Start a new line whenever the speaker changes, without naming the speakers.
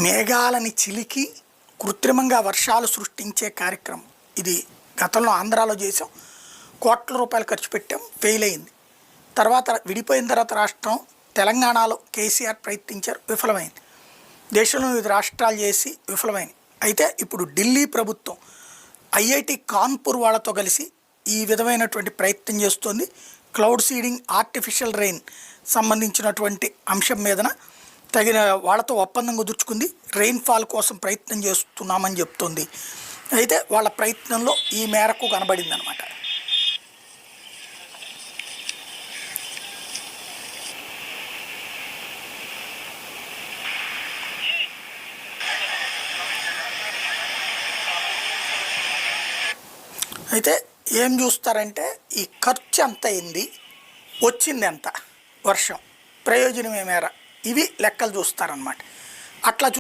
మేఘాలని చిలికి కృత్రిమంగా వర్షాలు సృష్టించే కార్యక్రమం ఇది. గతంలో ఆంధ్రాలో చేసాం, కోట్ల రూపాయలు ఖర్చు పెట్టాం, ఫెయిల్ అయింది. తర్వాత విడిపోయిన తర్వాత రాష్ట్రం తెలంగాణలో కేసీఆర్ ప్రయత్నించారు, విఫలమైంది. దేశంలో వివిధ రాష్ట్రాలు చేసి విఫలమైంది. అయితే ఇప్పుడు ఢిల్లీ ప్రభుత్వం ఐఐటి కాన్పూర్ వాళ్ళతో కలిసి ఈ విధమైనటువంటి ప్రయత్నం చేస్తోంది. క్లౌడ్ సీడింగ్, ఆర్టిఫిషియల్ రెయిన్ సంబంధించినటువంటి అంశం మీదన తగిన వాళ్ళతో ఒప్పందం కుదుర్చుకుంది. రెయిన్ఫాల్ కోసం ప్రయత్నం చేస్తున్నామని చెప్తోంది. అయితే వాళ్ళ ప్రయత్నంలో ఈ మేరకు కనబడింది అనమాట. అయితే ఏం చూస్తారంటే ఈ ఖర్చు ఎంత అయింది, వచ్చింది ఎంత, వర్షం ప్రయోజనం మేర, ఇవి లెక్కలు చూస్తారనమాట. అట్లా